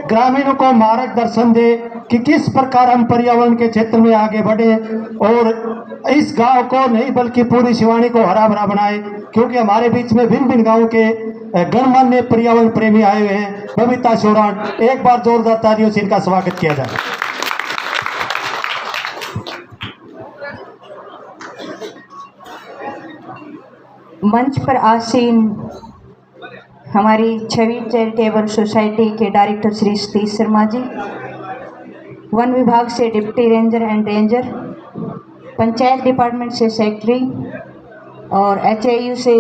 ग्रामीणों को मार्गदर्शन दे कि किस प्रकार हम पर्यावरण के क्षेत्र में आगे बढ़े और इस गांव को नहीं बल्कि पूरी सिवानी को हरा भरा बनाए, क्योंकि हमारे बीच में भिन्न भिन्न गांवों के गणमान्य पर्यावरण प्रेमी आए हुए हैं। बबीता चौरान, एक बार जोरदार तालियों से इनका स्वागत किया जाए। मंच पर आसीन हमारी छवि चैरिटेबल सोसाइटी के डायरेक्टर श्री सतीश शर्मा जी, वन विभाग से deputy ranger and ranger, panchayat department से सेक्रेटरी और HAU से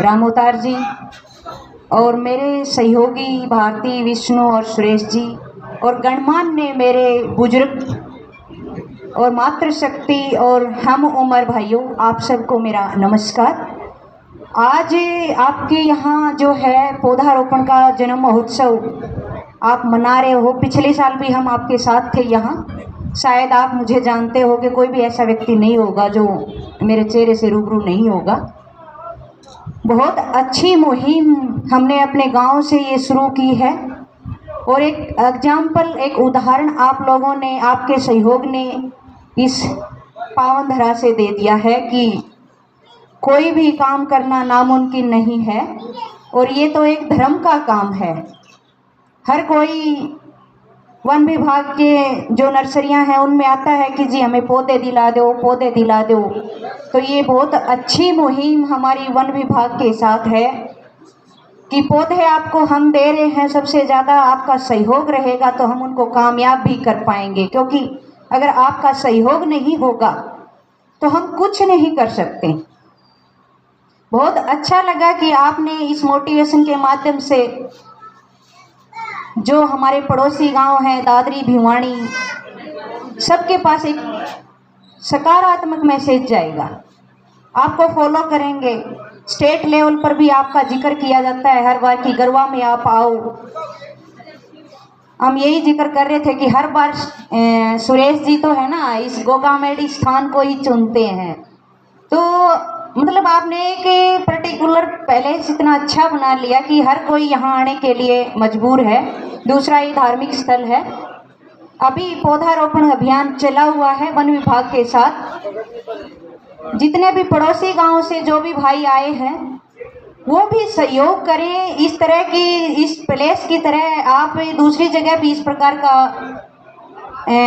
रामोतार जी, और मेरे सहयोगी भारती, विष्णु और सुरेश जी, और गणमान्य मेरे बुजुर्ग और मातृशक्ति और हम उम्र भाइयों, आप सबको मेरा नमस्कार। आज आपके यहाँ जो है पौधारोपण का जन्म महोत्सव आप मना रहे हो। पिछले साल भी हम आपके साथ थे यहाँ। शायद आप मुझे जानते हो कि कोई भी ऐसा व्यक्ति नहीं होगा जो मेरे चेहरे से रूबरू नहीं होगा। बहुत अच्छी मुहिम हमने अपने गांव से ये शुरू की है और एक एग्जाम्पल, एक उदाहरण आप लोगों ने, आपके सहयोग ने इस पावन धरा से दे दिया है कि कोई भी काम करना नामुमकिन नहीं है, और ये तो एक धर्म का काम है। हर कोई वन विभाग के जो नर्सरियां हैं उनमें आता है कि जी हमें पौधे दिला दो, पौधे दिला दो। तो ये बहुत अच्छी मुहिम हमारी वन विभाग के साथ है कि पौधे आपको हम दे रहे हैं। सबसे ज़्यादा आपका सहयोग रहेगा तो हम उनको कामयाब भी कर पाएंगे, क्योंकि अगर आपका सहयोग नहीं होगा तो हम कुछ नहीं कर सकते। बहुत अच्छा लगा कि आपने इस मोटिवेशन के माध्यम से जो हमारे पड़ोसी गांव हैं, दादरी, भिवानी, सबके पास एक सकारात्मक मैसेज जाएगा। आपको फॉलो करेंगे। स्टेट लेवल पर भी आपका जिक्र किया जाता है हर बार कि गरवा में आप आओ। हम यही जिक्र कर रहे थे कि हर बार सुरेश जी तो है ना, इस गोगामेडी स्थान को ही चुनते हैं। तो मतलब आपने एक पर्टिकुलर पहले से इतना अच्छा बना लिया कि हर कोई यहाँ आने के लिए मजबूर है। दूसरा, ये धार्मिक स्थल है। अभी पौधारोपण अभियान चला हुआ है वन विभाग के साथ। जितने भी पड़ोसी गांव से जो भी भाई आए हैं वो भी सहयोग करें। इस तरह की, इस प्लेस की तरह आप दूसरी जगह भी इस प्रकार का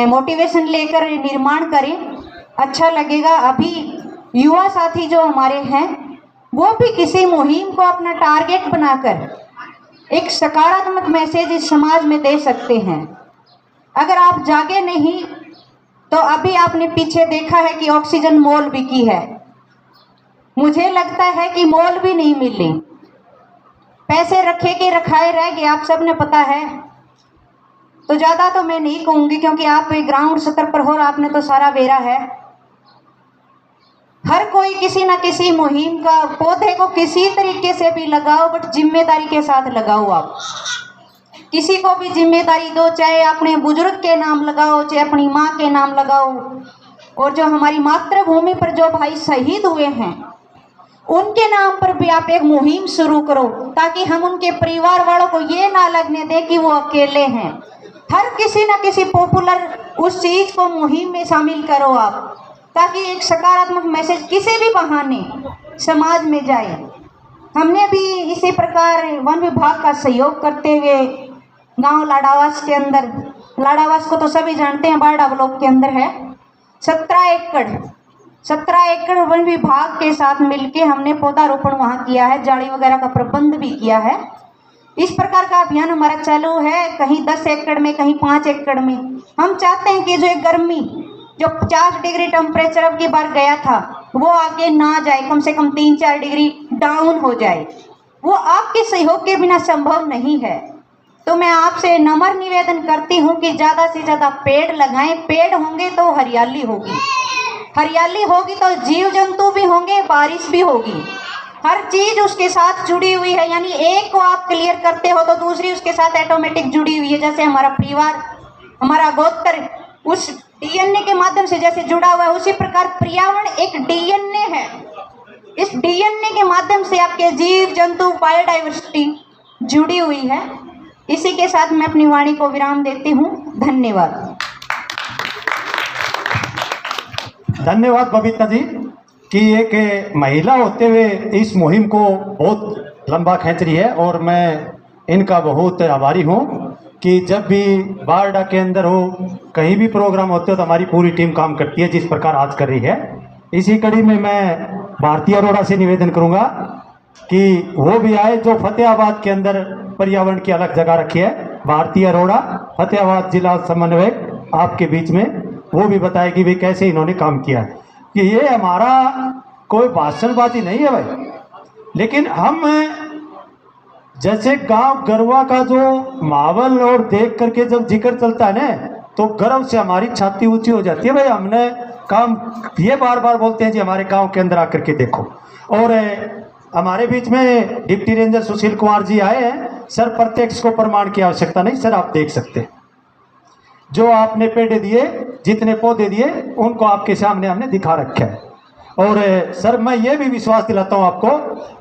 मोटिवेशन लेकर निर्माण करें, अच्छा लगेगा। अभी युवा साथी जो हमारे हैं वो भी किसी मुहिम को अपना टारगेट बनाकर एक सकारात्मक मैसेज इस समाज में दे सकते हैं। अगर आप जागे नहीं तो अभी आपने पीछे देखा है कि ऑक्सीजन मॉल बिकी है। मुझे लगता है कि मॉल भी नहीं मिली, पैसे रखे के रखाए रह गए, आप सबने पता है। तो ज़्यादा तो मैं नहीं कहूँगी क्योंकि आप ग्राउंड स्तर पर हो और आपने तो सारा बेरा है। हर कोई किसी ना किसी मुहिम का, पौधे को किसी तरीके से भी लगाओ, बट जिम्मेदारी के साथ लगाओ। आप किसी को भी जिम्मेदारी दो, चाहे अपने बुजुर्ग के नाम लगाओ, चाहे अपनी माँ के नाम लगाओ, और जो हमारी मातृभूमि पर जो भाई शहीद हुए हैं उनके नाम पर भी आप एक मुहिम शुरू करो, ताकि हम उनके परिवार वालों को ये ना लगने दें कि वो अकेले हैं। हर किसी ना किसी पॉपुलर उस चीज़ को मुहिम में शामिल करो आप, ताकि एक सकारात्मक मैसेज किसी भी बहाने समाज में जाए। हमने भी इसी प्रकार वन विभाग का सहयोग करते हुए गांव लाडावास के अंदर, लाडावास को तो सभी जानते हैं, बारडा ब्लॉक के अंदर है, 17 एकड़ वन विभाग के साथ मिलके हमने पौधारोपण वहाँ किया है। जाली वगैरह का प्रबंध भी किया है। इस प्रकार का अभियान हमारा चालू है, कहीं 10 एकड़ में, कहीं 5 एकड़ में। हम चाहते हैं कि जो एक गर्मी, जो 50 डिग्री टेम्परेचर अब की बार गया था, वो आगे ना जाए, कम से कम 3-4 डिग्री डाउन हो जाए। वो आपके सहयोग के बिना संभव नहीं है। तो मैं आपसे नम्र निवेदन करती हूँ कि ज़्यादा से ज़्यादा पेड़ लगाएं। पेड़ होंगे तो हरियाली होगी, हरियाली होगी तो जीव जंतु भी होंगे, बारिश भी होगी, हर चीज़ उसके साथ जुड़ी हुई है। यानी एक को आप क्लियर करते हो तो दूसरी उसके साथ ऑटोमेटिक जुड़ी हुई है। जैसे हमारा परिवार, हमारा गोत्र उस डीएनए के माध्यम से जैसे जुड़ा हुआ है, उसी प्रकार पर्यावरण एक डीएनए है। इस डीएनए के माध्यम से आपके जीव जंतु, बायोडाइवर्सिटी जुड़ी हुई है। इसी के साथ मैं अपनी वाणी को विराम देती हूँ। धन्यवाद। धन्यवाद बबीता जी कि एक महिला होते हुए इस मुहिम को बहुत लंबा खींच रही है, और मैं इनका बहुत आभारी हूँ कि जब भी बारडा के अंदर हो, कहीं भी प्रोग्राम होते हो तो हमारी पूरी टीम काम करती है जिस प्रकार आज कर रही है। इसी कड़ी में मैं भारती अरोड़ा से निवेदन करूँगा कि वो भी आए, जो फतेहाबाद के अंदर पर्यावरण की अलग जगह रखी है। भारती अरोड़ा, फतेहाबाद जिला समन्वयक आपके बीच में, वो भी बताए कि भाई कैसे इन्होंने काम किया है। कि ये हमारा कोई भाषणबाजी नहीं है भाई, लेकिन हम जैसे गांव गरवा का जो माहौल और देख करके जब जिक्र चलता है ना, तो गर्व से हमारी छाती ऊंची हो जाती है। भाई हमने काम ये बार बार बोलते हैं जी हमारे गांव के अंदर आकर के देखो। और हमारे बीच में डिप्टी रेंजर सुशील कुमार जी आए हैं। सर, प्रत्यक्ष को प्रमाण की आवश्यकता नहीं सर, आप देख सकते हैं जो आपने पेड़ दिए, जितने पौधे दिए, उनको आपके सामने हमने दिखा रखा है। और सर, मैं ये भी विश्वास दिलाता हूँ आपको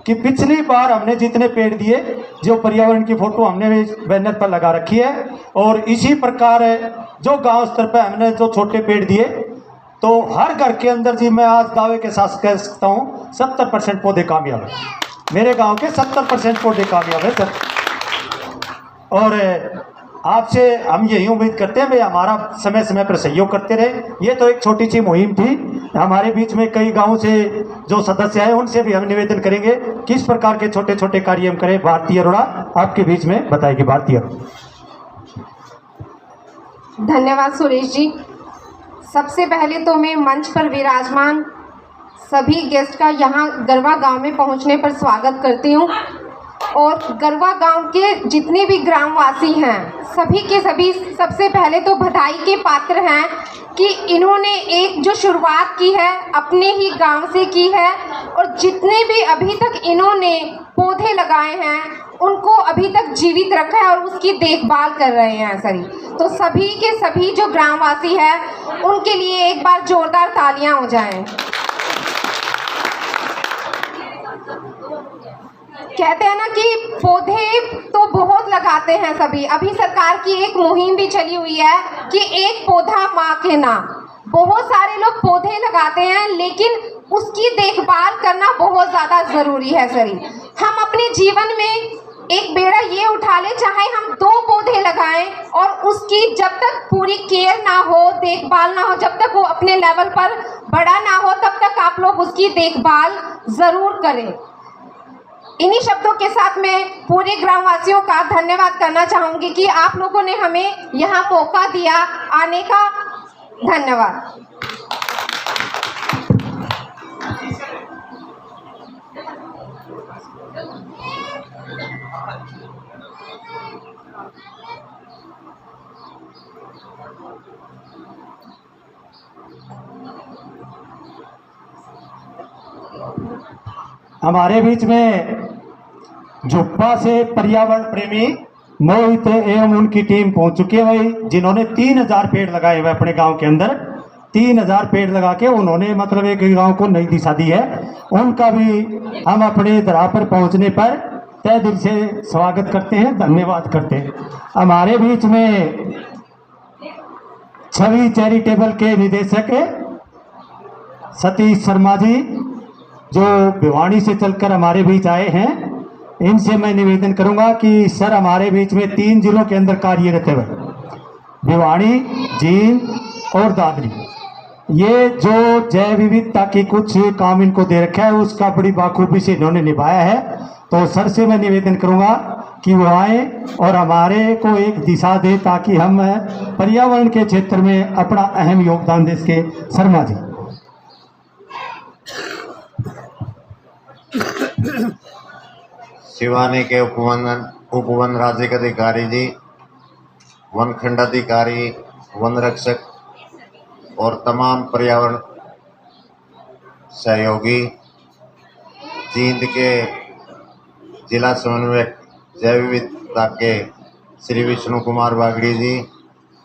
कि पिछली बार हमने जितने पेड़ दिए, जो पर्यावरण की फोटो हमने बैनर पर लगा रखी है, और इसी प्रकार जो गांव स्तर पर हमने जो छोटे पेड़ दिए, तो हर घर के अंदर जी मैं आज दावे के साथ कह सकता हूँ 70% पौधे कामयाब है। मेरे गांव के 70% पौधे कामयाब है सर। और आपसे हम यही उम्मीद करते हैं भाई हमारा समय समय पर सहयोग करते रहे। ये तो एक छोटी सी मुहिम थी। हमारे बीच में कई गांव से जो सदस्य आए, उनसे भी हम निवेदन करेंगे किस प्रकार के छोटे छोटे कार्य हम करें। भारती अरोड़ा आपके बीच में बताएगी। भारती अरोड़ा। धन्यवाद सुरेश जी। सबसे पहले तो मैं मंच पर विराजमान सभी गेस्ट का यहाँ गरवा गांव में पहुँचने पर स्वागत करती हूँ, और गरवा गांव के जितने भी ग्रामवासी हैं सभी के सभी सबसे पहले तो बधाई के पात्र हैं कि इन्होंने एक जो शुरुआत की है अपने ही गांव से की है, और जितने भी अभी तक इन्होंने पौधे लगाए हैं उनको अभी तक जीवित रखा है और उसकी देखभाल कर रहे हैं सभी। तो सभी के सभी जो ग्रामवासी हैं उनके लिए एक बार जोरदार तालियां हो जाएं। कहते हैं ना कि पौधे तो बहुत लगाते हैं सभी। अभी सरकार की एक मुहिम भी चली हुई है कि एक पौधा माँ के नाम। बहुत सारे लोग पौधे लगाते हैं, लेकिन उसकी देखभाल करना बहुत ज़्यादा ज़रूरी है सरी। हम अपने जीवन में एक बेड़ा ये उठा ले, चाहे हम 2 पौधे लगाएं, और उसकी जब तक पूरी केयर ना हो, देखभाल ना हो, जब तक वो अपने लेवल पर बड़ा ना हो, तब तक आप लोग उसकी देखभाल ज़रूर करें। इन्हीं शब्दों के साथ मैं पूरे ग्रामवासियों का धन्यवाद करना चाहूँगी कि आप लोगों ने हमें यहाँ मौका दिया आने का। धन्यवाद। हमारे बीच में झुप्पा से पर्यावरण प्रेमी मोहित एवं उनकी टीम पहुंच चुकी है भाई, जिन्होंने 3000 पेड़ लगाए हुए अपने गांव के अंदर। 3000 पेड़ लगा के उन्होंने मतलब एक गांव को नई दिशा दी है। उनका भी हम अपने दरा पर पहुंचने पर तहे दिल से स्वागत करते हैं, धन्यवाद करते हैं। हमारे बीच में छवि चैरिटेबल के निदेशक सतीश शर्मा जी, जो भिवानी से चलकर हमारे बीच आए हैं, इनसे मैं निवेदन करूंगा कि सर हमारे बीच में 3 जिलों के अंदर कार्यरत है, भिवानी, जींद और दादरी। ये जो जैव विविधता की कुछ काम इनको दे रखा है, उसका बड़ी बाखूबी से इन्होंने निभाया है। तो सर से मैं निवेदन करूंगा कि वो आए और हमारे को एक दिशा दे, ताकि हम पर्यावरण के क्षेत्र में अपना अहम योगदान दे सके। शर्मा जी। सिवानी के उपवन राज्य के अधिकारी जी, वन खंड अधिकारी, वन रक्षक और तमाम पर्यावरण सहयोगी, जींद के जिला समन्वयक जैव विविधता के श्री विष्णु कुमार बागड़ी जी,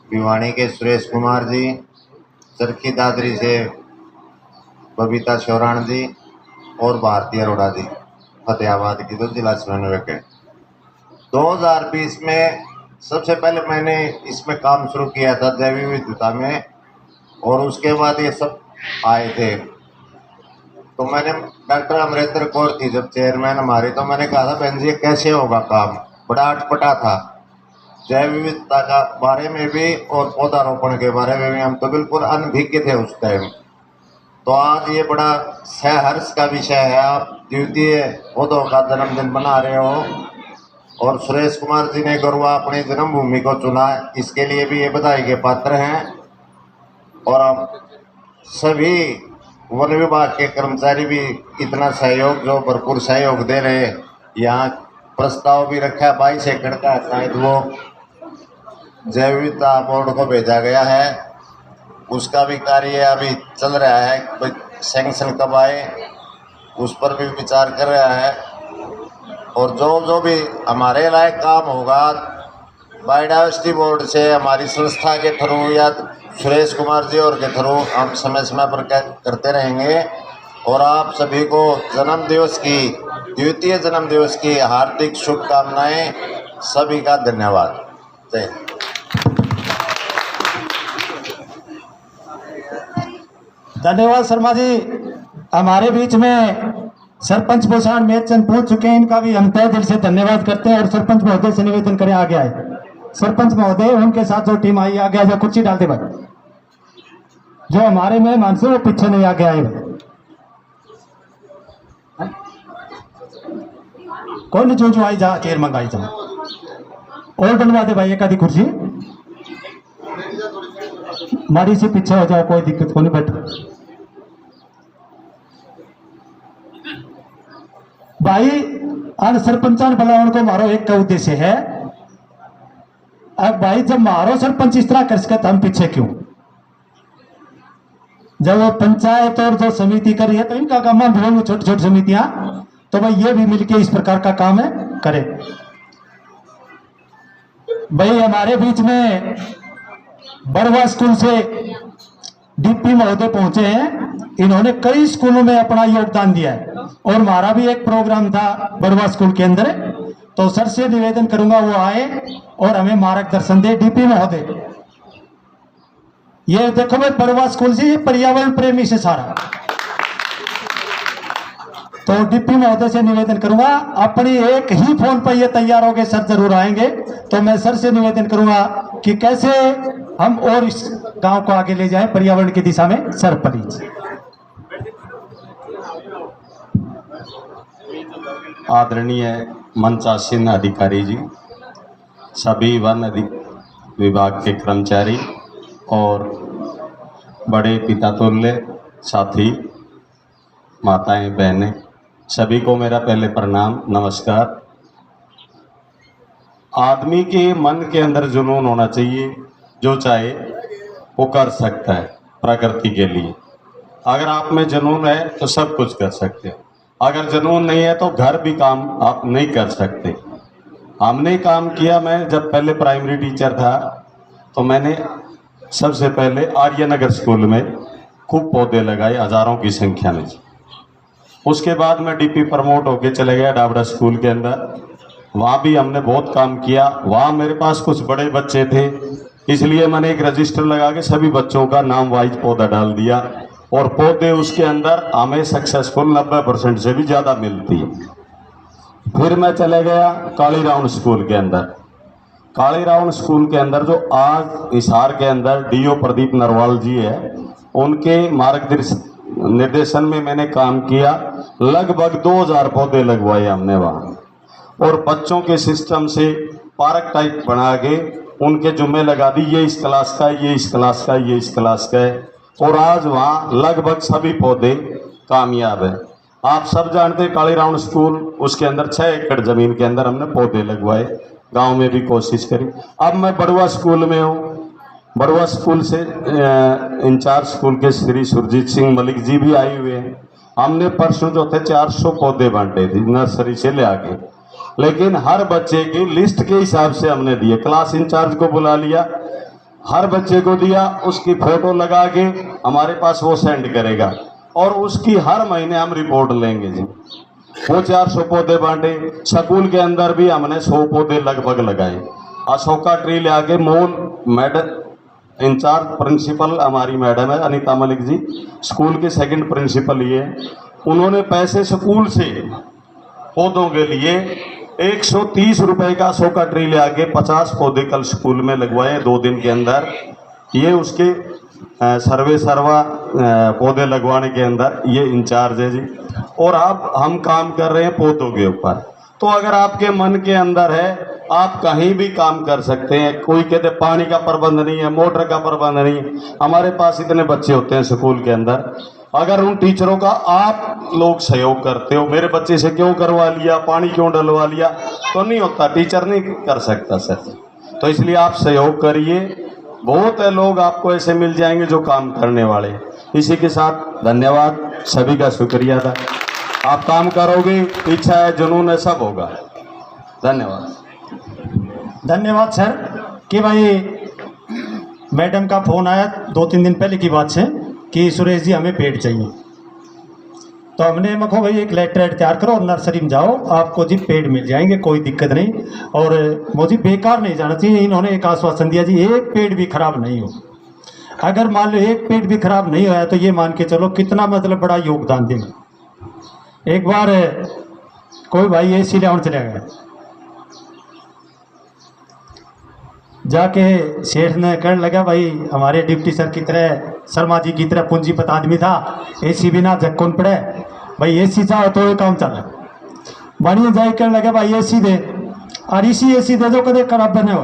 भिवानी के सुरेश कुमार जी, चरखी दादरी से बबीता शौराण जी और भारती अरोड़ा जी, फतेहाबाद की तो जिला समन्वयक है। 2020 में सबसे पहले मैंने इसमें काम शुरू किया था जैव विविधता में, और उसके बाद ये सब आए थे। तो मैंने डॉक्टर अमरेंद्र कौर थी जब चेयरमैन हमारी, तो मैंने कहा था बहन जी कैसे होगा काम, बड़ा अटपटा था। जैव विविधता का बारे में भी और पौधारोपण के बारे में भी हम तो बिल्कुल अनभिज्ञ थे उस टाइम। तो आज ये बड़ा सहर्ष का विषय है, आप द्वितीय पौधों का जन्मदिन मना रहे हो, और सुरेश कुमार जी ने गरुआ अपनी जन्मभूमि को चुना, इसके लिए भी ये बधाई के पात्र हैं। और अब सभी वन विभाग के कर्मचारी भी इतना सहयोग, जो भरपूर सहयोग दे रहे। यहाँ प्रस्ताव भी रखा 22 एकड़ का, शायद वो जैव विविधता बोर्ड को भेजा गया है, उसका भी कार्य अभी चल रहा है। सैंक्शन कब आए उस पर भी विचार कर रहा है। और जो भी हमारे लायक काम होगा बायोडायवर्सिटी बोर्ड से, हमारी संस्था के थ्रू या सुरेश कुमार जी और के थ्रू हम समय समय पर करते रहेंगे। और आप सभी को द्वितीय जन्म दिवस की हार्दिक शुभकामनाएं। सभी का धन्यवाद। जय हिंद। धन्यवाद शर्मा जी। हमारे बीच में सरपंच भूषण मेरचंद पहुंच चुके हैं, इनका भी हम तहे दिल से धन्यवाद करते हैं। और सरपंच महोदय से निवेदन करें आगे आए। सरपंच महोदय उनके साथ जो टीम आई आगे आजा, कुर्सी डालते भाई। जो हमारे मेहमान से वो पीछे नहीं आगे आए। कौन नहीं जो आई जा, चेयर मंगाई जा और डलवा दे भाई एक आधी कुर्सी। मारी से पीछे हो जाओ, कोई दिक्कत को नहीं। बैठो भाई। आज सरपंचान बुलाने को मारो एक का उद्देश्य है। अब भाई जब मारो सरपंच इस तरह कर सके तो हम पीछे क्यों? जब वो पंचायत और जो समिति कर रही है तो इनका काम है, छोटी छोटी समितियां, तो भाई ये भी मिलके इस प्रकार का काम है करे। भाई हमारे बीच में बड़वा स्कूल से डीपी महोदय पहुंचे हैं, इन्होंने कई स्कूलों में अपना योगदान दिया है। और हमारा भी एक प्रोग्राम था बड़वा स्कूल के अंदर, तो सर से निवेदन करूंगा वो आए और हमें मार्गदर्शन दे। डीपी महोदय ये देखो भाई, बड़वा स्कूल से, ये पर्यावरण प्रेमी से सारा, तो डीपी महोदय से निवेदन करूंगा अपनी एक ही फोन पर ये तैयार हो गए सर जरूर आएंगे। तो मैं सर से निवेदन करूंगा कि कैसे हम और इस गांव को आगे ले जाएं पर्यावरण की दिशा में। Sir please. आदरणीय मंचासीन अधिकारी जी, सभी वन विभाग के कर्मचारी और बड़े पिता तुल्य साथी, माताएं बहनें, सभी को मेरा पहले प्रणाम, नमस्कार। आदमी के मन के अंदर जुनून होना चाहिए, जो चाहे वो कर सकता है प्रकृति के लिए। अगर आप में जुनून है तो सब कुछ कर सकते हो, अगर जुनून नहीं है तो घर भी काम आप नहीं कर सकते। हमने काम किया, मैं जब पहले प्राइमरी टीचर था तो मैंने सबसे पहले आर्यनगर स्कूल में खूब पौधे लगाए, हजारों की संख्या में। उसके बाद मैं डीपी प्रमोट होके चले गया डाबड़ा स्कूल के अंदर, वहाँ भी हमने बहुत काम किया। वहाँ मेरे पास कुछ बड़े बच्चे थे, इसलिए मैंने एक रजिस्टर लगा के सभी बच्चों का नाम वाइज पौधा डाल दिया, और पौधे उसके अंदर हमें सक्सेसफुल 90% से भी ज़्यादा मिलती है। फिर मैं चले गया काली राउंड स्कूल के अंदर। काली राउंड स्कूल के अंदर जो आज हिसार के अंदर डीओ प्रदीप नरवाल जी है, उनके निर्देशन में मैंने काम किया। लगभग 2000 पौधे लगवाए हमने वहाँ, और बच्चों के सिस्टम से पार्क टाइप बना के उनके जुम्मे लगा दी, ये इस क्लास का, ये इस क्लास का, ये इस क्लास का है। और आज वहाँ लगभग सभी पौधे कामयाब है। आप सब जानते हैं काली राउंड स्कूल, उसके अंदर 6 एकड़ जमीन के अंदर हमने पौधे लगवाए, गांव में भी कोशिश करी। अब मैं बड़वा स्कूल में हूँ, बड़वा स्कूल से इंचार्ज स्कूल के श्री सुरजीत सिंह मलिक जी भी आए हुए हैं। हमने परसों जो थे 400 पौधे बांटे थे नर्सरी से ले आके, लेकिन हर बच्चे की लिस्ट के हिसाब से हमने दिए। क्लास इंचार्ज को बुला लिया, हर बच्चे को दिया, उसकी फोटो लगा के हमारे पास वो सेंड करेगा, और उसकी हर महीने हम रिपोर्ट लेंगे जी। वो 400 पौधे बांटे। स्कूल के अंदर भी हमने 100 पौधे लगभग लगाए। अशोका ट्री ले आके मूल मैडम इंचार्ज प्रिंसिपल हमारी मैडम है अनीता मलिक जी, स्कूल के सेकंड प्रिंसिपल ये, उन्होंने पैसे स्कूल से पौधों के लिए 130 रुपए का अशोका ट्री ले आके 50 पौधे कल स्कूल में लगवाए 2 दिन के अंदर। ये उसके सर्वा पौधे लगवाने के अंदर ये इंचार्ज है जी। और अब हम काम कर रहे हैं पौधों के ऊपर। तो अगर आपके मन के अंदर है, आप कहीं भी काम कर सकते हैं। कोई कहते पानी का प्रबंध नहीं है, मोटर का प्रबंध नहीं है, हमारे पास इतने बच्चे होते हैं स्कूल के अंदर, अगर उन टीचरों का आप लोग सहयोग करते हो, मेरे बच्चे से क्यों करवा लिया, पानी क्यों डलवा लिया, तो नहीं होता, टीचर नहीं कर सकता सर। तो इसलिए आप सहयोग करिए, बहुत है लोग आपको ऐसे मिल जाएंगे जो काम करने वाले। इसी के साथ धन्यवाद, सभी का शुक्रिया था। आप काम करोगे, इच्छा है, जुनून है, सब होगा। धन्यवाद। धन्यवाद सर कि भाई मैडम का फ़ोन आया 2-3 दिन पहले की बात है कि सुरेश जी हमें पेड़ चाहिए। तो हमने मखो भाई एक लेटर तैयार करो और नर्सरी में जाओ, आपको जी पेड़ मिल जाएंगे, कोई दिक्कत नहीं। और मुझे बेकार नहीं जाना चाहिए। इन्होंने एक आश्वासन दिया जी एक पेड़ भी खराब नहीं हो। अगर मान लो एक पेड़ भी खराब नहीं होया तो ये मान के चलो कितना मतलब बड़ा योगदान देंगे। एक बार कोई भाई एसी लाउन चला गया, जाके सेठ ने कहने लगा भाई हमारे डिप्टी सर की तरह, शर्मा जी की तरह पूंजीपत आदमी था, एसी बिना झक्कोन पड़े, भाई एसी चाहो तो ये काम चला। बढ़िया जाए कहने लगा भाई एसी दे, और इसी एसी दे दो कदे खराब बने हो।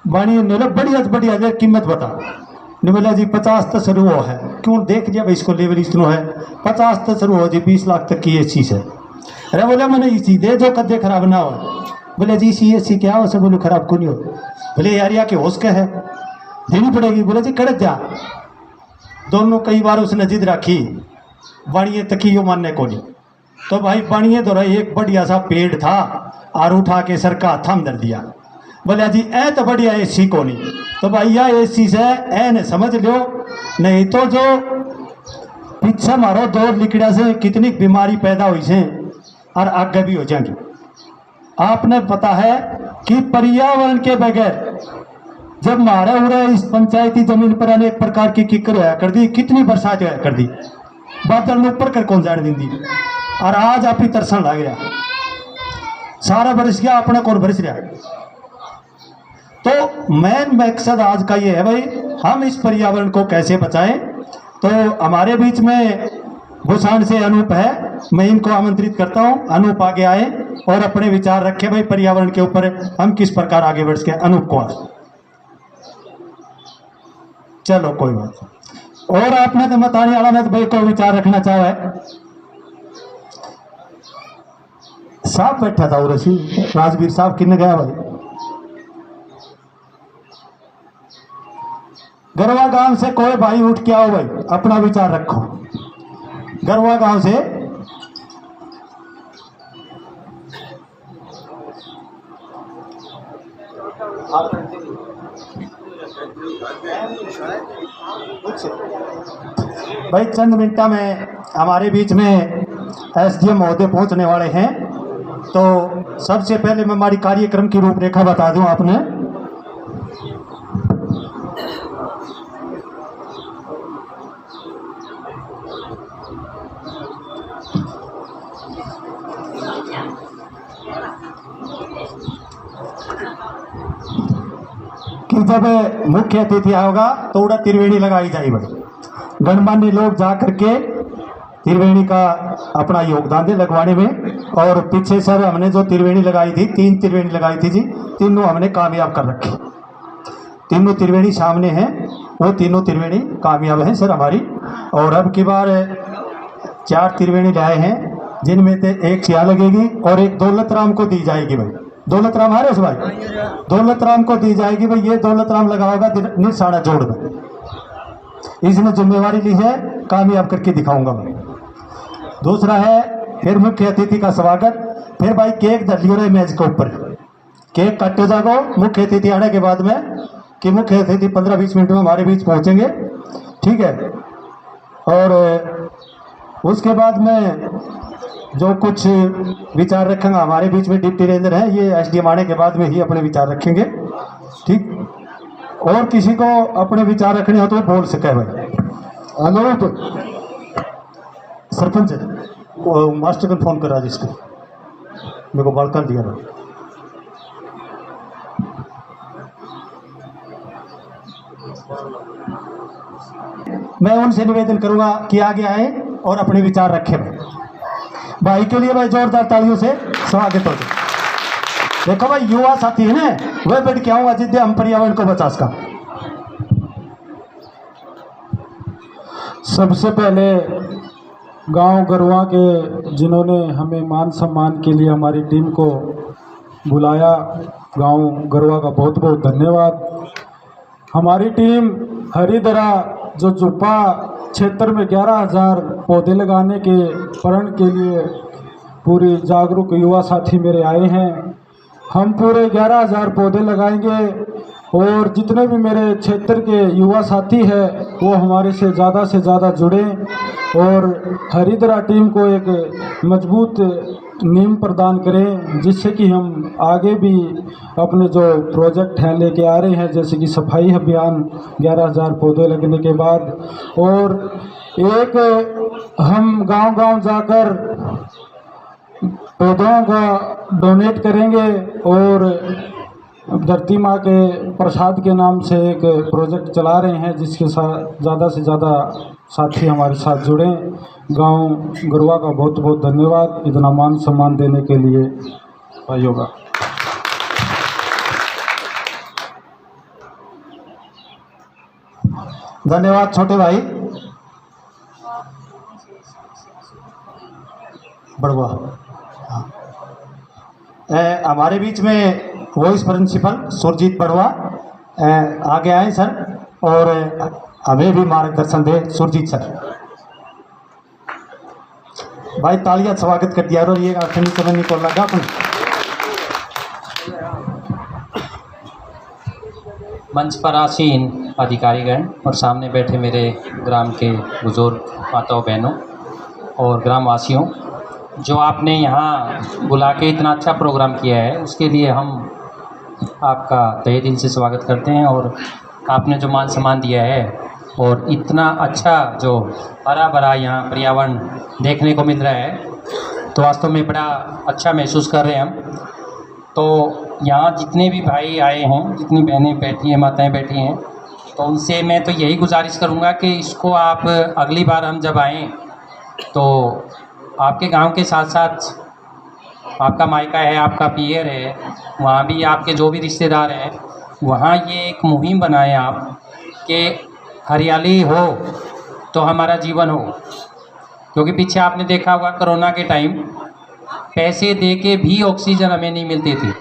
बढ़िया ने बढ़िया बढ़िया दे कीमत बता, ने बोला जी 50 तो शुरू हो है, क्यों देख लिया भाई इसको लेवल इतना है, 50 तो शुरू हो जी 20 लाख तक की एसी है। अरे बोला मैंने इसी दे जो कदे खराब ना हो। बोले जी सी एसी क्या हो, सब बोलो खराब क्यों नहीं हो। बोले यार या के होश के है, देनी पड़ेगी। बोले जी कड़क जा। दोनों कई बार उसने जिद रखी, बढ़िए तकियो मानने को नहीं। तो भाई बढ़िए दो एक बढ़िया सा पेड़ था और उठा के सर का थम धर दिया। बोले जी ए तो बढ़िया एसी को नहीं। तो भैया एसी से ए ने समझ लो, नहीं तो जो पीछे मारो दौड़ लिकड़ा से कितनी बीमारी पैदा हुई से और आगे भी हो जाएंगी। आपने पता है कि पर्यावरण के बगैर जब मारा उड़ा इस पंचायती जमीन पर अनेक प्रकार की किकर होया कर दी, कितनी बरसात होया कर दी, बादल ने ऊपर कर कौन जाने दी। और आज आप ही तरसन लग गया, सारा बरस गया, अपना कौन बरस रहा। तो मेन मकसद आज का ये है भाई हम इस पर्यावरण को कैसे बचाएं। तो हमारे बीच में भूषण से अनूप है, मैं इनको आमंत्रित करता हूं, अनूप आगे आए और अपने विचार रखे भाई पर्यावरण के ऊपर हम किस प्रकार आगे बढ़ सके। अनूप को चलो कोई बात। और आपने तो बताने वाला में तो भाई कोई विचार रखना चाहे, साहब बैठा था और राजवीर साहब किन्ने गया भाई, गरवा गांव से कोई भाई उठ के आओ भाई, अपना विचार रखो। गरवा गांव से भाई चंद मिनटा में हमारे बीच में एसडीएम महोदय पहुंचने वाले हैं। तो सबसे पहले मैं हमारी कार्यक्रम की रूपरेखा बता दूं आपने। कि जब मुख्य अतिथि होगा तो उड़ा त्रिवेणी लगाई जाएगी। गणमान्य लोग जा करके त्रिवेणी का अपना योगदान दे लगवाने में। और पीछे सर हमने जो त्रिवेणी लगाई थी, 3 त्रिवेणी लगाई थी जी, तीनों हमने कामयाब कर रखी। तीनों त्रिवेणी सामने हैं, वो तीनों त्रिवेणी कामयाब हैं सर हमारी। और अब की बार 4 त्रिवेणी लाए हैं, जिनमें से एक क्या लगेगी और एक दौलत राम को दी जाएगी भाई। दौलत राम आ रहे भाई, दौलत राम को दी जाएगी भाई। ये दौलत राम लगा होगा निशाना जोड़ में, इसने जिम्मेवारी ली है, कामयाब करके दिखाऊंगा मैं। दूसरा है फिर मुख्य अतिथि का स्वागत। फिर भाई केक धर लियो मेज के ऊपर, केक काटे जागो मुख्य अतिथि आने के बाद में, कि मुख्य अतिथि 15-20 मिनट में हमारे बीच पहुंचेंगे, ठीक है। और उसके बाद में जो कुछ विचार रखेंगे हमारे बीच में डिप्टी रेंजर है, ये एसडीएम आने के बाद में ही अपने विचार रखेंगे। ठीक, और किसी को अपने विचार रखने हो तो बोल सके भाई। अनूप सरपंच मास्टर को फोन करा जिसको मेरे को बड़का दिया था। मैं उनसे निवेदन करूंगा कि आगे आए और अपने विचार रखें। भाई के लिए भाई जोरदार तालियों से स्वागत हो। देखो भाई युवा साथी है ना, वह बैठ के आऊंगा जिद्दे हम पर्यावरण को बचा सका। सबसे पहले गांव गरुआ के जिन्होंने हमें मान सम्मान के लिए हमारी टीम को बुलाया, गांव गरुआ का बहुत बहुत धन्यवाद। हमारी टीम हरिदरा जो जुप्पा क्षेत्र में 11,000 पौधे लगाने के प्रण के लिए पूरी जागरूक युवा साथी मेरे आए हैं। हम पूरे 11,000 पौधे लगाएंगे और जितने भी मेरे क्षेत्र के युवा साथी हैं वो हमारे से ज़्यादा जुड़ें और हरिदरा टीम को एक मजबूत नींव प्रदान करें, जिससे कि हम आगे भी अपने जो प्रोजेक्ट हैं लेके आ रहे हैं, जैसे कि सफाई अभियान 11,000 पौधे लगने के बाद, और एक हम गांव-गांव जाकर पौधों का डोनेट करेंगे और धरती माँ के प्रसाद के नाम से एक प्रोजेक्ट चला रहे हैं, जिसके साथ ज़्यादा से ज़्यादा साथी हमारे साथ जुड़ें। गांव गरुआ का बहुत बहुत धन्यवाद इतना मान सम्मान देने के लिए भाइयों का। धन्यवाद छोटे भाई। बड़वा हमारे बीच में वाइस प्रिंसिपल सुरजीत बड़वा आगे आए सर, और हमें भी मार्गदर्शन दे सुरजीत सर। भाई तालियां स्वागत कर दिया और ये करने को लगा अपन। मंच पर आसीन अधिकारीगण और सामने बैठे मेरे ग्राम के बुजुर्ग माताओं बहनों और ग्रामवासियों, जो आपने यहाँ बुला के इतना अच्छा प्रोग्राम किया है उसके लिए हम आपका तहे दिल से स्वागत करते हैं। और आपने जो मान सम्मान दिया है और इतना अच्छा जो हरा भरा यहाँ पर्यावरण देखने को मिल रहा है, तो वास्तव में बड़ा अच्छा महसूस कर रहे हैं हम। तो यहाँ जितने भी भाई आए हैं, जितनी बहनें बैठी हैं, माताएं बैठी हैं, तो उनसे मैं तो यही गुजारिश करूँगा कि इसको आप अगली बार हम जब आएँ तो आपके गांव के साथ साथ आपका मायका है, आपका पियर है, वहाँ भी आपके जो भी रिश्तेदार हैं, वहाँ ये एक मुहिम बनाएं आप कि हरियाली हो तो हमारा जीवन हो। क्योंकि पीछे आपने देखा होगा कोरोना के टाइम पैसे दे के भी ऑक्सीजन हमें नहीं मिलती थी।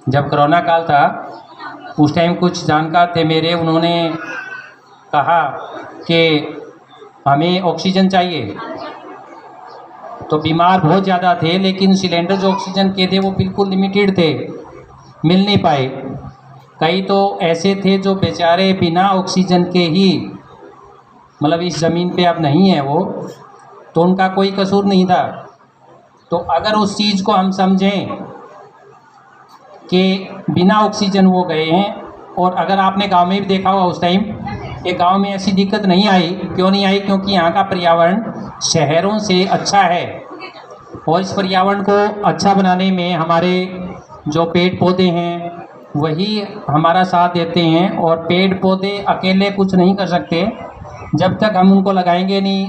जब कोरोना काल था उस टाइम कुछ जानकार थे मेरे, उन्होंने कहा कि हमें ऑक्सीजन चाहिए, तो बीमार बहुत ज़्यादा थे, लेकिन सिलेंडर जो ऑक्सीजन के थे वो बिल्कुल लिमिटेड थे, मिल नहीं पाए। कई तो ऐसे थे जो बेचारे बिना ऑक्सीजन के ही मतलब इस ज़मीन पे अब नहीं है वो, तो उनका कोई कसूर नहीं था। तो अगर उस चीज़ को हम समझें कि बिना ऑक्सीजन वो गए हैं, और अगर आपने गांव में भी देखा होगा उस टाइम कि गांव में ऐसी दिक्कत नहीं आई। क्यों नहीं आई? क्योंकि यहाँ का पर्यावरण शहरों से अच्छा है, और इस पर्यावरण को अच्छा बनाने में हमारे जो पेड़ पौधे हैं वही हमारा साथ देते हैं। और पेड़ पौधे अकेले कुछ नहीं कर सकते जब तक हम उनको लगाएंगे नहीं,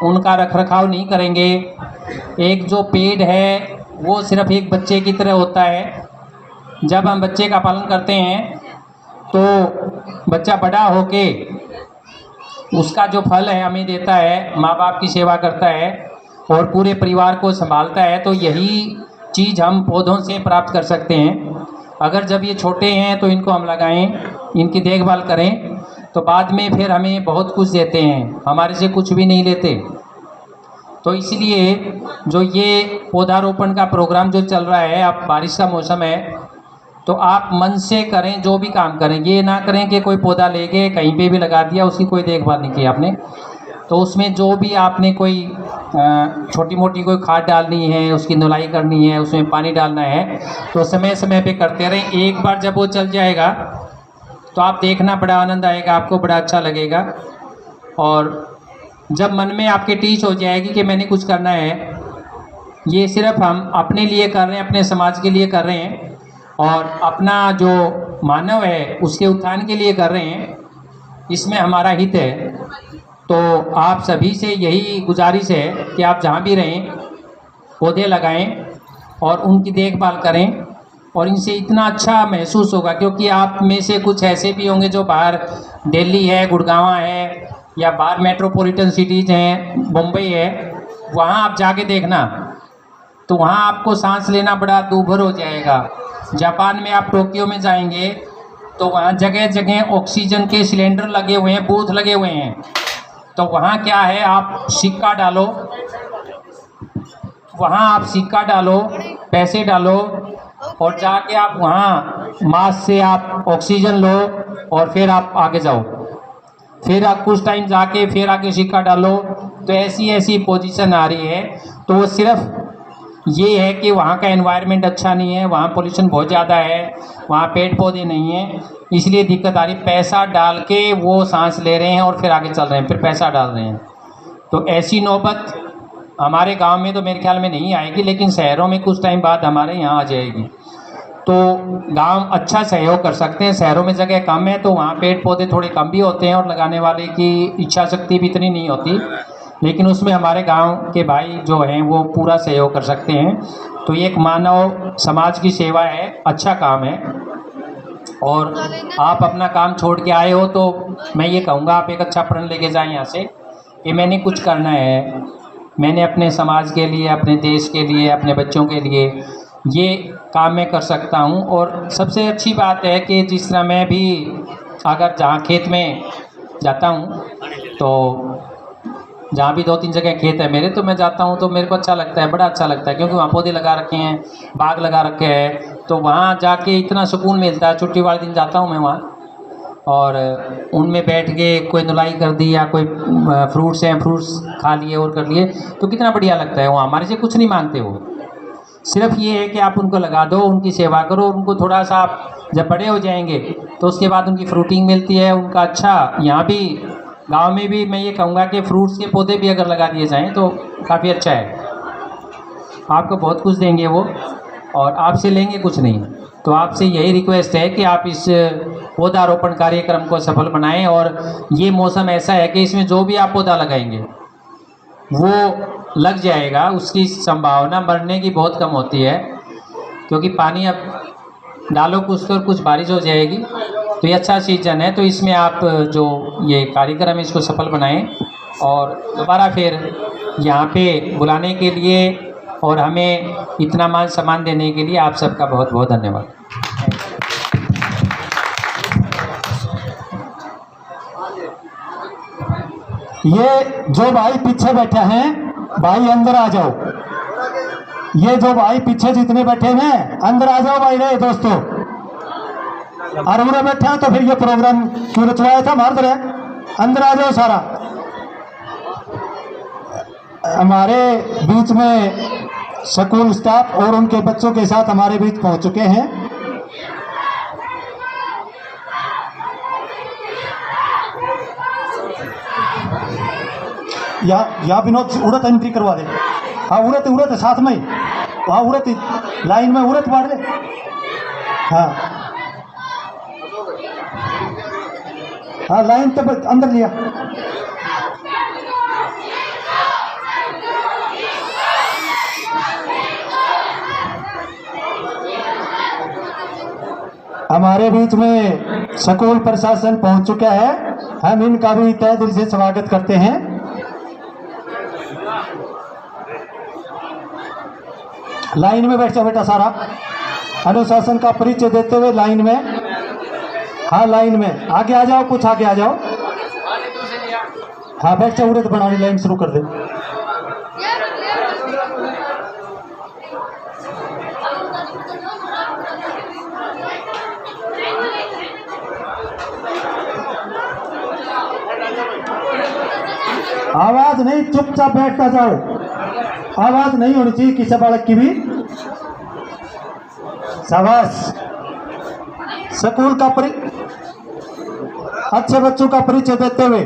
उनका रखरखाव नहीं करेंगे। एक जो पेड़ है वो सिर्फ एक बच्चे की तरह होता है। जब हम बच्चे का पालन करते हैं तो बच्चा बड़ा होके उसका जो फल है हमें देता है, माँ बाप की सेवा करता है और पूरे परिवार को संभालता है। तो यही चीज़ हम पौधों से प्राप्त कर सकते हैं। अगर जब ये छोटे हैं तो इनको हम लगाएं, इनकी देखभाल करें, तो बाद में फिर हमें बहुत कुछ देते हैं, हमारे से कुछ भी नहीं लेते। तो इसलिए जो ये पौधारोपण का प्रोग्राम जो चल रहा है, अब बारिश का मौसम है, तो आप मन से करें, जो भी काम करें, ये ना करें कि कोई पौधा लेके कहीं पे भी लगा दिया, उसकी कोई देखभाल नहीं की आपने। तो उसमें जो भी आपने कोई छोटी मोटी कोई खाद डालनी है, उसकी धुलाई करनी है, उसमें पानी डालना है, तो समय समय पे करते रहें। एक बार जब वो चल जाएगा तो आप देखना बड़ा आनंद आएगा, आपको बड़ा अच्छा लगेगा। और जब मन में आपके टीच हो जाएगी कि मैंने कुछ करना है, ये सिर्फ हम अपने लिए कर रहे हैं, अपने समाज के लिए कर रहे हैं और अपना जो मानव है उसके उत्थान के लिए कर रहे हैं, इसमें हमारा हित है। तो आप सभी से यही गुजारिश है कि आप जहाँ भी रहें पौधे लगाएं और उनकी देखभाल करें, और इनसे इतना अच्छा महसूस होगा। क्योंकि आप में से कुछ ऐसे भी होंगे जो बाहर दिल्ली है, गुड़गांव है, या बाहर मेट्रोपॉलिटन सिटीज़ हैं, मुंबई है, वहाँ आप जाके देखना तो वहाँ आपको सांस लेना बड़ा दूभर हो जाएगा। जापान में आप टोक्यो में जाएंगे तो वहाँ जगह जगह ऑक्सीजन के सिलेंडर लगे हुए हैं, बूथ लगे हुए हैं। तो वहाँ क्या है, आप सिक्का डालो, वहाँ आप सिक्का डालो, पैसे डालो और जाके आप वहाँ मास्क से आप ऑक्सीजन लो और फिर आप आगे जाओ। फिर आप कुछ टाइम जाके फिर आके सिक्का डालो। तो ऐसी ऐसी पोजीशन आ रही है। तो वो सिर्फ ये है कि वहाँ का एनवायरनमेंट अच्छा नहीं है, वहाँ पोल्यूशन बहुत ज़्यादा है, वहाँ पेड़ पौधे नहीं हैं, इसलिए दिक्कत आ रही। पैसा डाल के वो सांस ले रहे हैं और फिर आगे चल रहे हैं, फिर पैसा डाल रहे हैं। तो ऐसी नौबत हमारे गांव में तो मेरे ख्याल में नहीं आएगी, लेकिन शहरों में कुछ टाइम बाद हमारे यहाँ आ जाएगी। तो गांव अच्छा सहयोग कर सकते हैं। शहरों में जगह कम है तो वहाँ पेड़ पौधे थोड़े कम भी होते हैं और लगाने वाले की इच्छा शक्ति भी इतनी नहीं होती, लेकिन उसमें हमारे गांव के भाई जो हैं वो पूरा सहयोग कर सकते हैं। तो ये एक मानव समाज की सेवा है, अच्छा काम है। और आप अपना काम छोड़ के आए हो तो मैं ये कहूँगा आप एक अच्छा प्रण लेके जाएं यहाँ से कि मैंने कुछ करना है, मैंने अपने समाज के लिए, अपने देश के लिए, अपने बच्चों के लिए ये काम मैं कर सकता हूँ। और सबसे अच्छी बात है कि जिस तरह मैं भी अगर जहाँ खेत में जाता हूँ तो जहाँ भी 2-3 जगह खेत है मेरे, तो मैं जाता हूँ तो मेरे को अच्छा लगता है, बड़ा अच्छा लगता है, क्योंकि वहाँ पौधे लगा रखे हैं, बाग लगा रखे हैं। तो वहाँ जाके इतना सुकून मिलता है। छुट्टी वाले दिन जाता हूँ मैं वहाँ और उनमें बैठ के कोई धुलाई कर दी या कोई फ्रूट्स हैं, फ्रूट्स खा लिए और कर लिए, तो कितना बढ़िया लगता है। वो हमारे से कुछ नहीं मांगते, वो सिर्फ ये है कि आप उनको लगा दो, उनकी सेवा करो, उनको थोड़ा सा आप जब बड़े हो जाएंगे तो उसके बाद उनकी फ्रूटिंग मिलती है, उनका अच्छा। यहाँ भी गांव में भी मैं ये कहूँगा कि फ्रूट्स के पौधे भी अगर लगा दिए जाएं तो काफ़ी अच्छा है। आपको बहुत कुछ देंगे वो और आपसे लेंगे कुछ नहीं। तो आपसे यही रिक्वेस्ट है कि आप इस पौधारोपण कार्यक्रम को सफल बनाएं। और ये मौसम ऐसा है कि इसमें जो भी आप पौधा लगाएंगे वो लग जाएगा, उसकी संभावना मरने की बहुत कम होती है, क्योंकि पानी अब डालो कुछ तो कुछ बारिश हो जाएगी। तो ये अच्छा सीजन है। तो इसमें आप जो ये कार्यक्रम है इसको सफल बनाएं और दोबारा फिर यहाँ पे बुलाने के लिए और हमें इतना मान सम्मान देने के लिए आप सबका बहुत बहुत धन्यवाद। ये जो भाई पीछे बैठे हैं, भाई अंदर आ जाओ। ये जो भाई पीछे जितने बैठे हैं अंदर आ जाओ भाई रे दोस्तों। और उन्होंने बैठे हैं तो फिर ये प्रोग्राम क्यों रचवाया था, मार दे, अंदर आ जाओ सारा। हमारे बीच में स्कूल स्टाफ और उनके बच्चों के साथ हमारे बीच पहुंच चुके हैं। या विनोद उड़त एंट्री करवा दे। हाँ उड़त उड़त साथ में, वहाँ उड़त लाइन में उड़त बांट दे। हाँ हाँ लाइन तब अंदर लिया। हमारे बीच में स्कूल प्रशासन पहुंच चुका है, हम इनका भी तहे दिल से स्वागत करते हैं। लाइन में बैठ जाओ बेटा सारा, अनुशासन का परिचय देते हुए लाइन में। हाँ लाइन में आगे आ जाओ, कुछ आगे आ जाओ। हाँ बैठ जाओ, उड़द बनानी लाइन शुरू कर दे। आवाज नहीं, चुपचाप बैठता जाओ। आवाज नहीं होनी चाहिए किसी बालक की भी। शाबाश। स्कूल का अच्छे बच्चों का परिचय देते हुए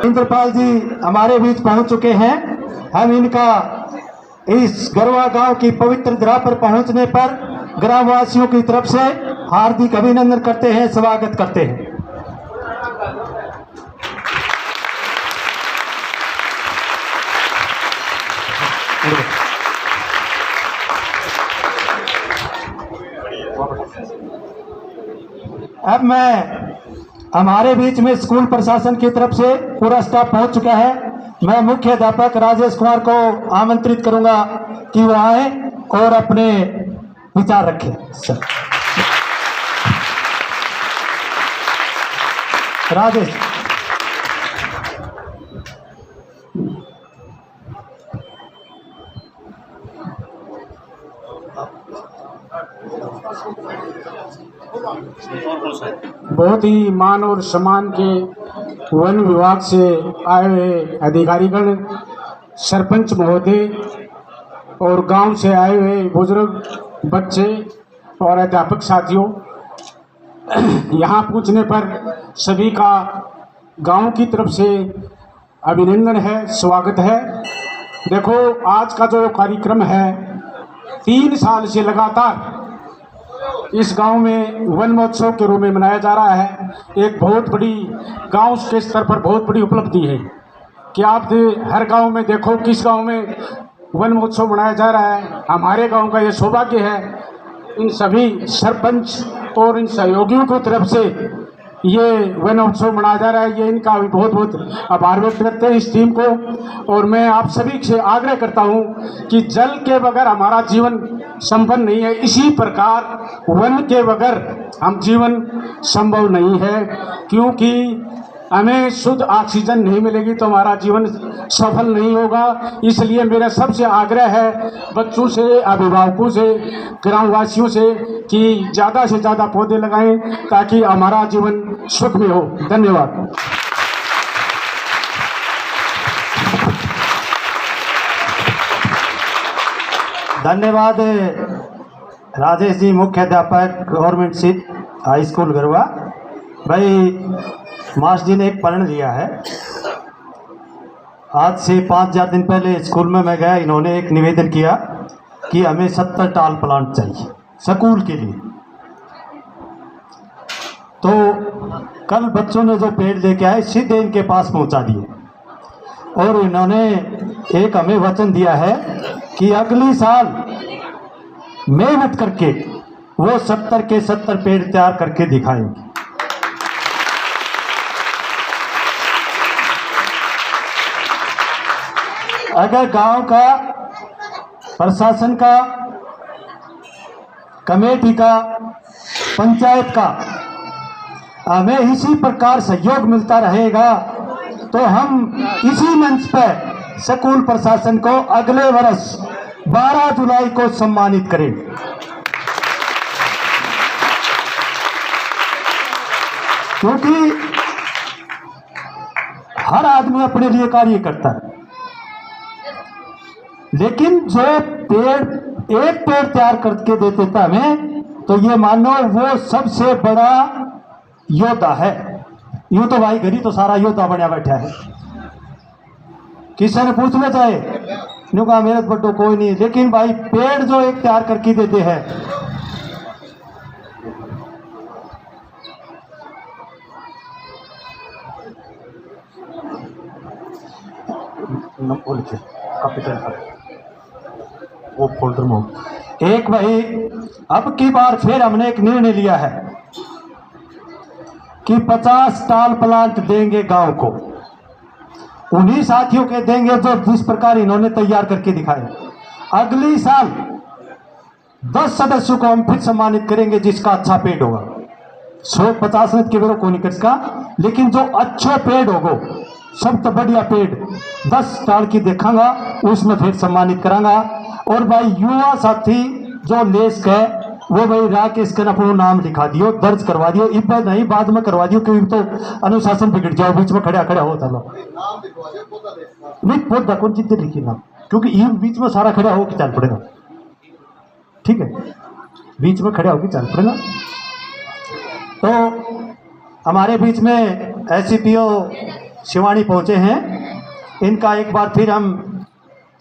इंद्रपाल जी हमारे बीच पहुंच चुके हैं। हम इनका इस गरवा गांव की पवित्र धरा पर पहुंचने पर ग्रामवासियों की तरफ से हार्दिक अभिनंदन करते हैं, स्वागत करते हैं। अब हमारे बीच में स्कूल प्रशासन की तरफ से पूरा स्टाफ पहुंच चुका है। मैं मुख्य अध्यापक राजेश कुमार को आमंत्रित करूंगा कि वो आए और अपने विचार रखें। राजेश। बहुत ही मान और सम्मान के वन विभाग से आए हुए अधिकारीगण, सरपंच महोदय और गांव से आए हुए बुजुर्ग, बच्चे और अध्यापक साथियों, यहाँ पहुँचने पर सभी का गांव की तरफ से अभिनंदन है, स्वागत है। देखो, आज का जो कार्यक्रम है 3 साल से लगातार इस गांव में वन महोत्सव के रूप में मनाया जा रहा है। एक बहुत बड़ी गांव के स्तर पर बहुत बड़ी उपलब्धि है कि आप हर गांव में देखो किस गांव में वन महोत्सव मनाया जा रहा है। हमारे गांव का ये सौभाग्य है। इन सभी सरपंच और इन सहयोगियों की तरफ से ये वन महोत्सव मनाया जा रहा है। ये इनका भी बहुत बहुत आभार व्यक्त करते हैं इस टीम को। और मैं आप सभी से आग्रह करता हूँ कि जल के बगैर हमारा जीवन संपन्न नहीं है, इसी प्रकार वन के बगैर हम जीवन संभव नहीं है। क्योंकि हमें शुद्ध ऑक्सीजन नहीं मिलेगी तो हमारा जीवन सफल नहीं होगा। इसलिए मेरा सबसे आग्रह है बच्चों से, अभिभावकों से, ग्रामवासियों से कि ज़्यादा से ज़्यादा पौधे लगाएं ताकि हमारा जीवन सुख में हो। धन्यवाद। धन्यवाद राजेश जी, मुख्य अध्यापक गवर्नमेंट सीट हाई स्कूल गरवा। भाई मास्टर जी ने एक प्रण लिया है। आज से 5-4 दिन पहले स्कूल में मैं गया, इन्होंने एक निवेदन किया कि हमें 70 टाल प्लांट चाहिए स्कूल के लिए। तो कल बच्चों ने जो पेड़ लेके आए सीधे इनके पास पहुंचा दिए और इन्होंने एक हमें वचन दिया है कि अगली साल मेहनत करके वो 70 के 70 पेड़ तैयार करके दिखाएंगे। अगर गांव का, प्रशासन का, कमेटी का, पंचायत का हमें इसी प्रकार सहयोग मिलता रहेगा तो हम इसी मंच पर स्कूल प्रशासन को अगले वर्ष 12 जुलाई को सम्मानित करेंगे। क्योंकि हर आदमी अपने लिए कार्य करता है, लेकिन जो एक पेड़ तैयार करके दे देता हमें तो ये मानो वो सबसे बड़ा योद्धा है। यूं तो भाई घरी तो सारा योद्धा बना बैठा है, किसी ने पूछना चाहे न्यू का मेहनत बटो कोई नहीं, लेकिन भाई पेड़ जो एक तैयार करके देते हैं वो फोल्डर में एक भाई। अब की बार फिर हमने एक निर्णय लिया है कि 50 टाल प्लांट देंगे गांव को, उन्हीं साथियों के देंगे जो जिस प्रकार इन्होंने तैयार करके दिखाए। अगली साल 10 सदस्यों को हम फिर सम्मानित करेंगे जिसका अच्छा पेड़ होगा। 150 मिनट के बेरो को नहीं कटका, लेकिन जो अच्छो पेड़ होगो, सब तो बढ़िया पेड़ 10 साल की देखांगा, उसमें फिर सम्मानित करांगा। और भाई युवा साथी जो लेस्क है वो भाई राकेश का अपना नाम लिखा दियो, दर्ज करवा दियो, इब नहीं बाद में करवा दियो, क्योंकि तो अनुशासन बिगड़ जाओ, बीच में खड़ा खड़ा होता लो नहीं पौधा कौन चित्र लिखी नाम, क्योंकि ये बीच में सारा खड़ा होकर चल पड़ेगा। ठीक है, बीच में खड़ा होकर चल पड़ेगा। तो हमारे बीच में एससीपीओ शिवानी पहुंचे हैं, इनका एक बार फिर हम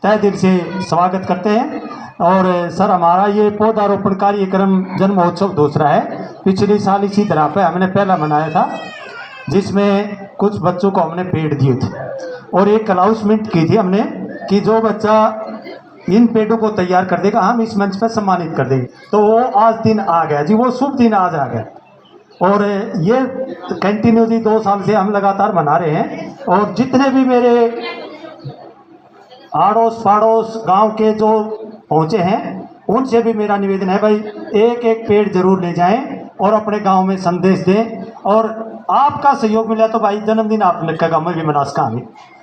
तहे दिल से स्वागत करते हैं। और सर, हमारा ये पौधारोपण कार्यक्रम जन्म महोत्सव दूसरा है। पिछले साल इसी तरह पे हमने पहला मनाया था, जिसमें कुछ बच्चों को हमने पेड़ दिए थे और एक अनाउंसमेंट की थी हमने कि जो बच्चा इन पेड़ों को तैयार कर देगा हम इस मंच पर सम्मानित कर देंगे। तो वो आज दिन आ गया जी, वो शुभ दिन आज आ गया। और ये कंटिन्यूसली 2 साल से हम लगातार मना रहे हैं। और जितने भी मेरे आड़ोस पाड़ोस गांव के जो पहुंचे हैं, उनसे भी मेरा निवेदन है भाई, एक एक पेड़ जरूर ले जाएं और अपने गांव में संदेश दें। और आपका सहयोग मिला तो भाई जन्मदिन आपने का गाँव में भी मना सका।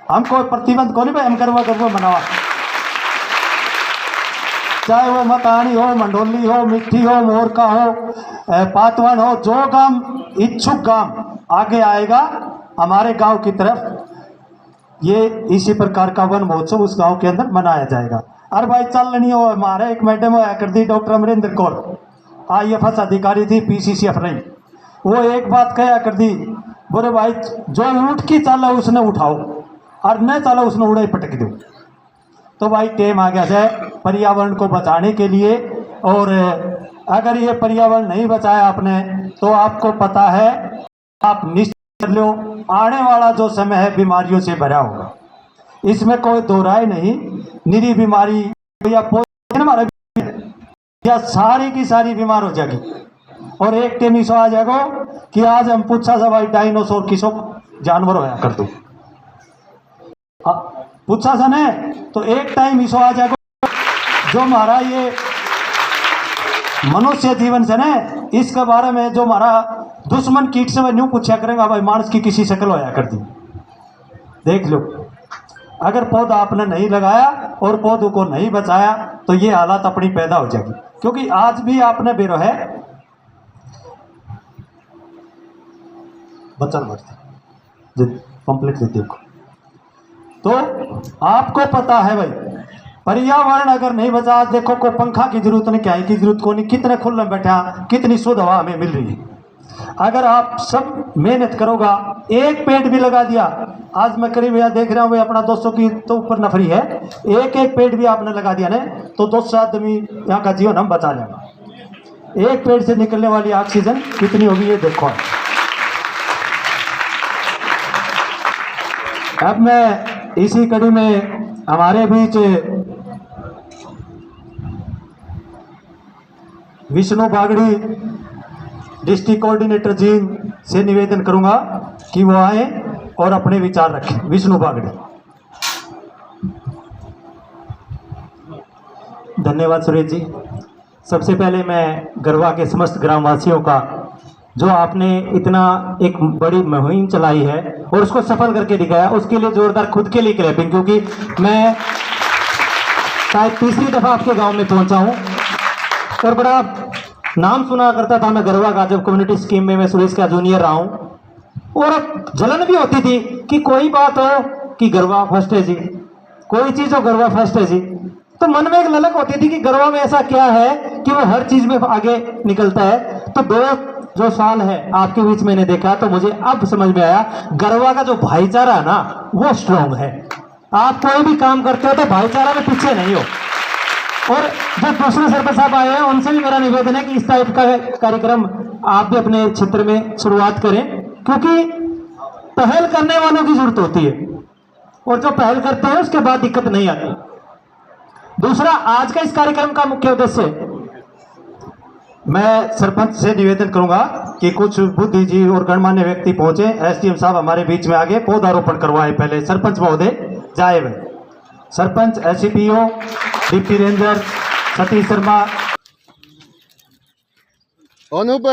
हम कोई प्रतिबंध को नहीं भाई, हम करवा मनावा, चाहे वो मकानी हो, मंडोली हो, मिट्टी हो, मोरका हो, पातवन हो, जो गांव इच्छुक गांव आगे आएगा हमारे गांव की तरफ, ये इसी प्रकार का वन महोत्सव उस गांव के अंदर मनाया जाएगा। अरे भाई चल नहीं हो, हमारे एक मैडम हुआ कर दी, डॉक्टर अमरिंदर कौर, IAFS अधिकारी थी, PCCF रही, वो एक बात कहा कर दी, बोले भाई जो उठ की चला उसने उठाओ और न चला उसने उड़ाई पटक दो। तो भाई टाइम आ गया है पर्यावरण को बचाने के लिए। और अगर ये पर्यावरण नहीं बचाया आपने तो आपको पता है, आप निश्चित कर लो आने वाला जो समय है बीमारियों से भरा होगा, इसमें कोई दो राय नहीं। निरी बीमारी या सारी की सारी बीमार हो जाएगी। और एक टाइम इसो आ जाएगा कि आज हम पूछा सा भाई डायनासोर किसो जानवर होया कर दो, पूछा सा ने, तो एक टाइम इसो आ जाएगा जो हमारा ये मनुष्य जीवन से न, इसके बारे में जो हमारा दुश्मन कीट से न्यू पूछा करेंगे भाई मानस की किसी शक्ल होया कर दी। देख लो, अगर पौधा आपने नहीं लगाया और पौधों को नहीं बचाया तो ये हालात अपनी पैदा हो जाएगी। क्योंकि आज भी आपने बेरो है बचन भरती कंप्लीट देखो, तो आपको पता है भाई पर्यावरण अगर नहीं बचा, आज देखो को पंखा की जरूरत नहीं, क्या की जरूरत को नहीं, कितने खुले बैठा, कितनी शुद्ध हवा हमें मिल रही है। अगर आप सब मेहनत करोगा, एक पेड़ भी लगा दिया, आज मैं करीब यहाँ देख रहा हूँ अपना 200 की तो ऊपर नफरी है, एक एक पेड़ भी आपने लगा दिया ना तो 200 आदमी यहाँ का जीवन हम बचा लेंगे। एक पेड़ से निकलने वाली ऑक्सीजन कितनी होगी ये देखो। अब मैं इसी कड़ी में हमारे बीच विष्णु बागड़ी डिस्ट्रिक्ट कोऑर्डिनेटर जी से निवेदन करूंगा कि वो आए और अपने विचार रखें। विष्णु बागड़ी। धन्यवाद सुरेश जी। सबसे पहले मैं गरवा के समस्त ग्रामवासियों का, जो आपने इतना एक बड़ी मुहिम चलाई है और उसको सफल करके दिखाया, उसके लिए जोरदार खुद के लिए क्लैपिंग, क्योंकि मैं शायद तीसरी दफा आपके गांव में पहुंचा हूं और बड़ा नाम सुना करता था मैं गरवा का, जब कम्युनिटी स्कीम में मैं सुरेश का जूनियर रहा हूं। और अब जलन भी होती थी कि कोई बात हो कि गरवा फर्स्ट है जी, कोई चीज हो गरवा फर्स्ट है जी, तो मन में एक ललक होती थी कि गरवा में ऐसा क्या है कि वो हर चीज में आगे निकलता है। तो 2 जो साल है आपके बीच मैंने देखा तो मुझे अब समझ में आया, गरवा का जो भाईचारा है ना वो स्ट्रांग है। आप कोई भी काम करते हो तो भाईचारा में पीछे नहीं हो। और जो दूसरे सरपंच साहब आए हैं उनसे भी मेरा निवेदन है कि इस टाइप का कार्यक्रम आप भी अपने क्षेत्र में शुरुआत करें, क्योंकि पहल करने वालों की जरूरत होती है और जो पहल करते हैं उसके बाद दिक्कत नहीं आती। दूसरा, आज का इस कार्यक्रम का मुख्य उद्देश्य, मैं सरपंच से निवेदन करूंगा कि कुछ बुद्धिजीवी और गणमान्य व्यक्ति पहुंचे, SDM साहब हमारे बीच में आगे पौधारोपण करवाए। पहले सरपंच महोदय जाए हुए sarpanch, SCPO, deputy ranger Satish Sharma, Anoop